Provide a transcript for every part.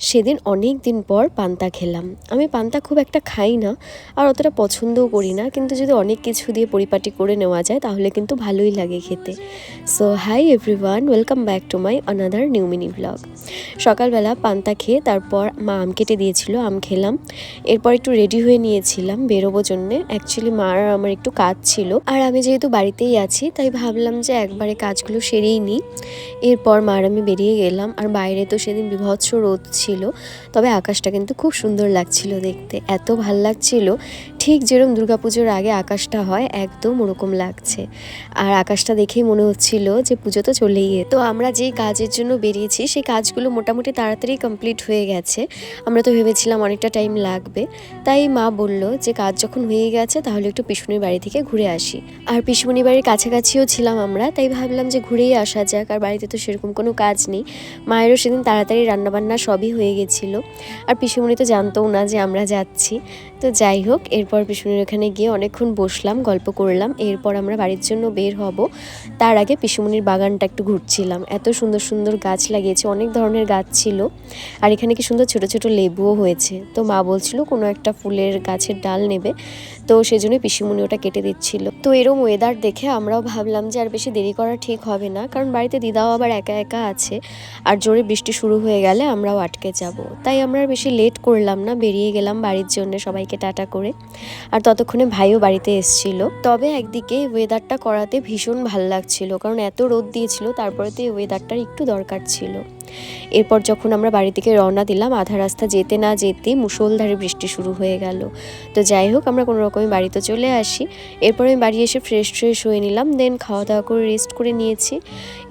সেদিন অনেক দিন পর পান্তা খেলাম। আমি পান্তা খুব একটা খাই না আর অতটা পছন্দও করি না, কিন্তু যদি অনেক কিছু দিয়ে পরিপাটি করে নেওয়া যায় তাহলে কিন্তু ভালোই লাগে খেতে। So hi everyone, welcome back to my another new mini blog. সকালবেলা পান্তা খেয়ে তারপর মা আম কেটে দিয়েছিল, আম খেলাম। এরপর একটু রেডি হয়ে নিয়েছিলাম বেরোবো জন্যে। অ্যাকচুয়ালি মার আমার একটু কাজ ছিল, আর আমি যেহেতু বাড়িতেই আছি তাই ভাবলাম যে একবারে কাজগুলো সেরেই নিই। এরপর মার আমি বেরিয়ে গেলাম। আর বাইরে তো সেদিন বীভৎস রোদ ছিল, তবে আকাশটা কিন্তু খুব সুন্দর লাগছিল দেখতে, এত ভাল লাগছিল। ঠিক যেরকম দুর্গাপুজোর আগে আকাশটা হয় একদম ওরকম লাগছে। আর আকাশটা দেখেই মনে হচ্ছিল যে পুজো তো চলেই তো আমরা যেই কাজের জন্য বেরিয়েছি সেই কাজগুলো মোটামুটি তাড়াতাড়ি কমপ্লিট হয়ে গেছে। আমরা তো ভেবেছিলাম অনেকটা টাইম লাগবে, তাই মা বলল যে কাজ যখন হয়ে গেছে তাহলে একটু পিসুনির বাড়ি থেকে ঘুরে আসি। আর পিসুমণি বাড়ির কাছাকাছিও ছিলাম আমরা, তাই ভাবলাম যে ঘুরেই আসা যাক। আর বাড়িতে তো সেরকম কোনো কাজ নেই, মায়েরও সেদিন তাড়াতাড়ি রান্নাবান্না সবই হয়ে গেছিলো। আর পিসুমণি তো জানতও না যে আমরা যাচ্ছি। তো যাই হোক, এরপর পিসুমণির ওখানে গিয়ে অনেকক্ষণ বসলাম, গল্প করলাম। এরপর আমরা বাড়ির জন্য বের হব। তার আগে পিসুমণির বাগানটা একটু ঘুরছিলাম। এত সুন্দর সুন্দর গাছ লাগিয়েছে, অনেক ধরনের গাছ ছিল। আর এখানে কি সুন্দর ছোট ছোট লেবুও হয়েছে। তো মা বলছিল কোনো একটা ফুলের গাছের ডাল নেবে, তো সেজন্য পিসুমণি ওটা কেটে দিচ্ছিল। তো এরম ওয়েদার দেখে আমরাও ভাবলাম যে আর বেশি দেরি করা ঠিক হবে না, কারণ বাড়িতে দিদাও আবার একা একা আছে, আর জোরে বৃষ্টি শুরু হয়ে গেলে আমরাও আটকে যাব। তাই আমরা আর বেশি লেট করলাম না, বেরিয়ে গেলাম বাড়ির জন্য সবাইকে টাটা করে। আর ততক্ষণে ভাইও বাড়িতে এসেছিল। তবে একদিকে ওয়েদারটা করাতে ভীষণ ভাল লাগছিল, কারণ এত রোদ দিয়েছিল, তারপরে তো এই ওয়েদারটার একটু দরকার ছিল। এরপর যখন আমরা বাড়ি থেকে রওনা দিলাম, আধা রাস্তা যেতে না যেতেই মুষলধারে বৃষ্টি শুরু হয়ে গেল। তো যাই হোক, আমরা কোনো রকমে বাড়িতে চলে আসি। এরপর আমি বাড়ি এসে ফ্রেশ হয়ে নিলাম, দেন খাওয়া দাওয়া করে রেস্ট করে নিয়েছি।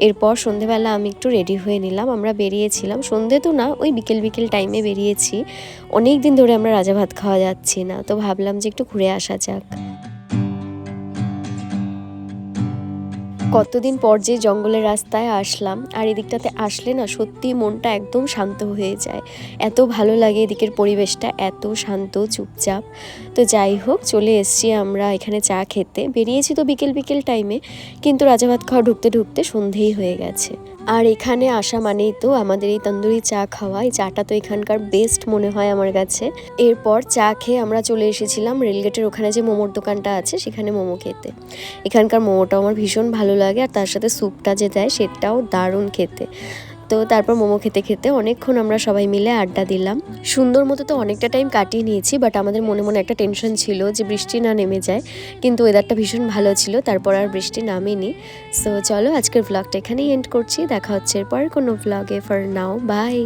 এরপর সন্ধেবেলা আমি একটু রেডি হয়ে নিলাম। আমরা বেরিয়েছিলাম, সন্ধে তো না, ওই বিকেল টাইমে বেরিয়েছি। অনেক দিন ধরে আমরা রাজা ভাত খাওয়া যাচ্ছি না, তো ভাবলাম যে একটু ঘুরে আসা যাক। কতদিন পর যে জঙ্গলের রাস্তায় আসলাম, আর এদিকটাতে আসলে না সত্যি মনটা একদম শান্ত হয়ে যায়। এত ভালো লাগে এদিকের পরিবেশটা, এত শান্ত চুপচাপ। তো যাই হোক, চলে এসছি আমরা এখানে চা খেতে। বেরিয়েছি তো বিকেল টাইমে, কিন্তু রাজা ভাত খাওয়া ঢুকতে ঢুকতে সন্ধেই হয়ে গেছে। আর এখানে আসা মানেই তো আমাদের এই তন্দুরি চা খাওয়া। এই চাটা তো এখানকার বেস্ট মনে হয় আমার কাছে। এরপর চা খেয়ে আমরা চলে এসেছিলাম রেলগেটের ওখানে যে মোমোর দোকানটা আছে সেখানে মোমো খেতে। এখানকার মোমোটাও আমার ভীষণ ভালো লাগে, আর তার সাথে স্যুপটা যে দেয় সেটাও দারুণ খেতে। তো তারপর মোমো খেতে খেতে অনেকক্ষণ আমরা সবাই মিলে আড্ডা দিলাম। সুন্দর মতো তো অনেকটা টাইম কাটিয়ে নিয়েছি, বাট আমাদের মনে মনে একটা টেনশন ছিল যে বৃষ্টি না নেমে যায়, কিন্তু ওয়েদারটা ভীষণ ভালো ছিল, তারপর আর বৃষ্টি নামেনি। সো চলো, আজকের ভ্লগটা এখানেই এন্ড করছি। দেখা হচ্ছে এরপর কোনো ভ্লগে। For now by.